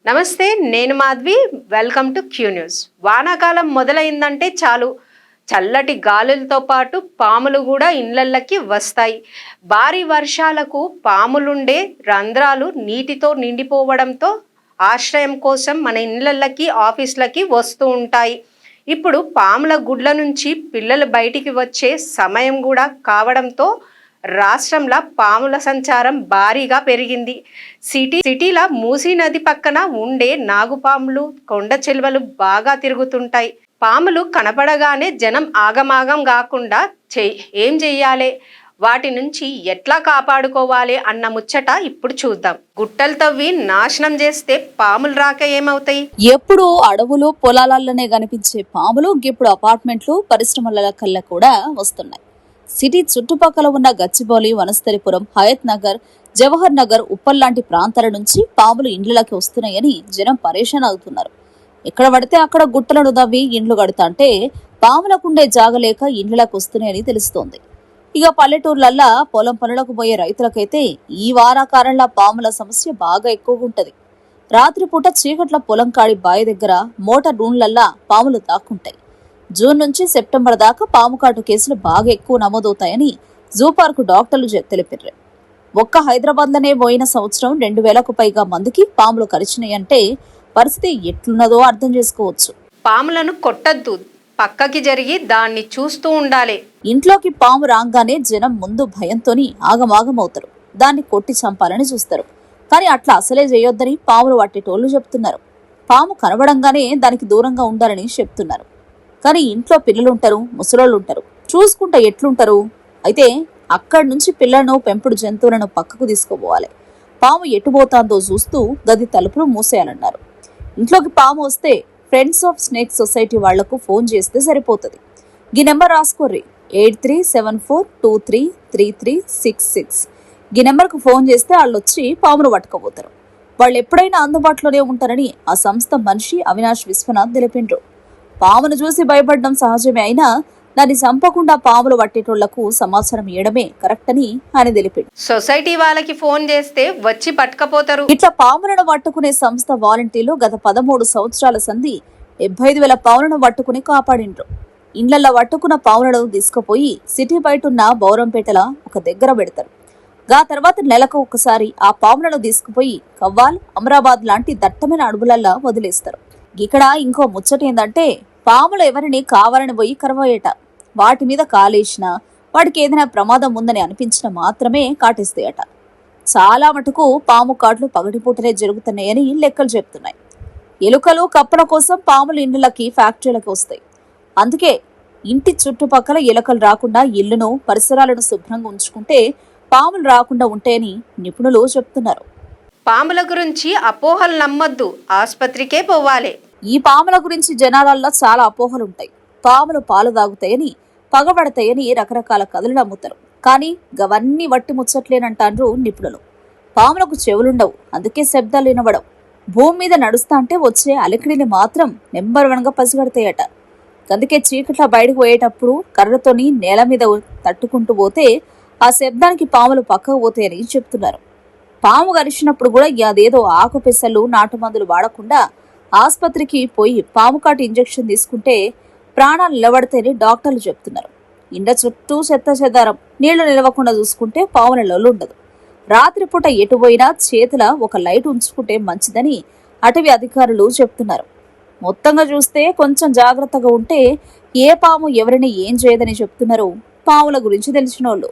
నమస్తే, నేను Madhavi. Welcome to Q news. వానాకాలం మొదలైందంటే చాలు, చల్లటి గాలులతో పాటు పాములు కూడా ఇళ్లకి వస్తాయి. భారీ వర్షాలకు పాములుండే రంధ్రాలు నీటితో నిండిపోవడంతో ఆశ్రయం కోసం మన ఇళ్లకి, ఆఫీసులకి వస్తూ ఉంటాయి. ఇప్పుడు పాముల గుడ్ల నుంచి పిల్లలు బయటికి వచ్చే సమయం కూడా కావడంతో రాష్ట్రంలో పాముల సంచారం భారీగా పెరిగింది. సిటీల మూసీ నది పక్కన ఉండే నాగుపాములు, కొండ చెలువలు బాగా తిరుగుతుంటాయి. పాములు కనపడగానే జనం ఆగమాగం కాకుండా ఏం చెయ్యాలి, వాటి నుంచి ఎట్లా కాపాడుకోవాలి అన్న ముచ్చట ఇప్పుడు చూద్దాం. గుట్టలు తవ్వి నాశనం చేస్తే పాములు రాక ఏమవుతాయి? ఎప్పుడు అడవులు పొలాలలోనే కనిపించే పాములు ఇప్పుడు అపార్ట్మెంట్లు, పరిశ్రమల కల్లా కూడా వస్తున్నాయి. సిటీ చుట్టుపక్కల ఉన్న గచ్చిబౌలి, వనస్థలిపురం, హయత్ నగర్, జవహర్ నగర్, ఉప్పల్ లాంటి ప్రాంతాల నుంచి పాములు ఇండ్లకి వస్తున్నాయని జనం పరేషాన్ అవుతున్నారు. ఎక్కడ పడితే అక్కడ గుట్టలను దవ్వి ఇండ్లు కడతాంటే పాములకుండే జాగలేక ఇండ్లకి వస్తున్నాయని తెలుస్తోంది. ఇక పల్లెటూర్లల్లా పొలం పనులకు పోయే రైతులకైతే ఈ వానాకాలంలో పాముల సమస్య బాగా ఎక్కువగా ఉంటది. రాత్రిపూట చీకట్ల పొలం కాడి బావి దగ్గర మోటార్ రూన్లల్లా పాములు దాక్కుంటాయి. జూన్ నుంచి సెప్టెంబర్ దాకా పాము కాటు కేసులు బాగా ఎక్కువ నమోదవుతాయని జూ పార్కు డాక్టర్లు తెలిపారు. ఒక్క హైదరాబాద్లోనే పోయిన సంవత్సరం 2000కు పైగా మందికి పాములు కరిచినాయంటే పరిస్థితి ఎట్లున్నదో అర్థం చేసుకోవచ్చు. పాములను కొట్టద్దు, పక్కకి జరిగి దాన్ని చూస్తూ ఉండాలి. ఇంట్లోకి పాము రాగానే జనం ముందు భయంతోని ఆగమాగమవుతారు. దాన్ని కొట్టి చంపాలని చూస్తారు. కానీ అట్లా అసలే చేయొద్దని పాములు పట్టేటోళ్లు చెప్తున్నారు. పాము కనబడంగానే దానికి దూరంగా ఉండాలని చెప్తున్నారు. కానీ ఇంట్లో పిల్లలుంటారు, ముసలోళ్ళుంటారు, చూసుకుంటా ఎట్లుంటారు? అయితే అక్కడి నుంచి పిల్లలను, పెంపుడు జంతువులను పక్కకు తీసుకుపోవాలి. పాము ఎటుపోతాందో చూస్తూ గది తలుపులు మూసేయాలన్నారు. ఇంట్లోకి పాము వస్తే ఫ్రెండ్స్ ఆఫ్ స్నేక్ సొసైటీ వాళ్లకు ఫోన్ చేస్తే సరిపోతుంది. ఈ నెంబర్ రాసుకోర్రి, 8374233366. ఈ నెంబర్కు ఫోన్ చేస్తే వాళ్ళు వచ్చి పామును పట్టుకోబోతారు. వాళ్ళు ఎప్పుడైనా అందుబాటులోనే ఉంటారని ఆ సంస్థ మనిషి అవినాష్ విశ్వనాథ్ తెలిపిండ్రు. పామును చూసి భయపడడం సహజమే, అయినా దాన్ని చంపకుండా పాములు పట్టేటోళ్లకు సమాచారం ఇవ్వడమే కరెక్ట్ అని ఆయన తెలిపాడు. సొసైటీ వాళ్ళకి ఫోన్ చేస్తే వచ్చి పట్టుకపోతారు. ఇట్లా పాములను పట్టుకునే సంస్థ వాలంటీర్లు గత 13 సంవత్సరాల సంధి 75,000 పాములను పట్టుకుని కాపాడిండ్రు. ఇండ్లల్లో పట్టుకున్న పాములను తీసుకుపోయి సిటీ బయటున్న బౌరంపేటల ఒక దగ్గర పెడతారు. ఆ తర్వాత నెలకు ఒకసారి ఆ పాములను తీసుకుపోయి కవ్వాల్, అమరాబాద్ లాంటి దట్టమైన అడవులల్లా వదిలేస్తారు. ఇక్కడ ఇంకో ముచ్చట ఏందంటే, పాములు ఎవరిని కావాలని పోయి కరవయేట. వాటి మీద కాలేసినా, వాటికి ఏదైనా ప్రమాదం ఉందని అనిపించినా మాత్రమే కాటేస్తాయట. చాలా మటుకు పాము కాట్లు పగటిపూటనే జరుగుతున్నాయని లెక్కలు చెప్తున్నాయి. ఎలుకలు, కప్పల కోసం పాములు ఇండ్లకి, ఫ్యాక్టరీలకు వస్తాయి. అందుకే ఇంటి చుట్టుపక్కల ఎలుకలు రాకుండా ఇళ్లను, పరిసరాలను శుభ్రంగా ఉంచుకుంటే పాములు రాకుండా ఉంటాయని నిపుణులు చెప్తున్నారు. పాముల గురించి అపోహలు నమ్మొద్దు, ఆసుపత్రికే పోవాలి. ఈ పాముల గురించి జనాలల్లో చాలా అపోహలుంటాయి. పాములు పాలు తాగుతాయని, పగబడతాయని రకరకాల కథలు నమ్ముతారు. కానీ గవన్నీ వట్టి ముచ్చట్లేనంటారు నిపుణులు. పాములకు చెవులుండవు, అందుకే శబ్దాలు వినబడవు. భూమి మీద నడుస్తా అంటే వచ్చే అలికిడిని మాత్రం నెంబర్ 1గా పసిగడతాయట. అందుకే చీకట్ల బయటకు పోయేటప్పుడు కర్రతోని నేల మీద తట్టుకుంటూ పోతే ఆ శబ్దానికి పాములు పక్కకు పోతాయని చెప్తున్నారు. పాము గరిచినప్పుడు కూడా అదేదో ఆకు పెసలు, నాటు మందులు వాడకుండా ఆసుపత్రికి పోయి పాము కాటు ఇంజెక్షన్ తీసుకుంటే ప్రాణాలు నిలబడతాయని డాక్టర్లు చెప్తున్నారు. ఇండ్ల చుట్టూ చెత్త చెదారం, నీళ్లు నిలవకుండా చూసుకుంటే పాముల లొల్లు ఉండదు. రాత్రిపూట ఎటుపోయినా చేతుల ఒక లైట్ ఉంచుకుంటే మంచిదని అటవీ అధికారులు చెప్తున్నారు. మొత్తంగా చూస్తే కొంచెం జాగ్రత్తగా ఉంటే ఏ పాము ఎవరిని ఏం చేయదని చెప్తున్నారు పాముల గురించి తెలిసినోళ్ళు.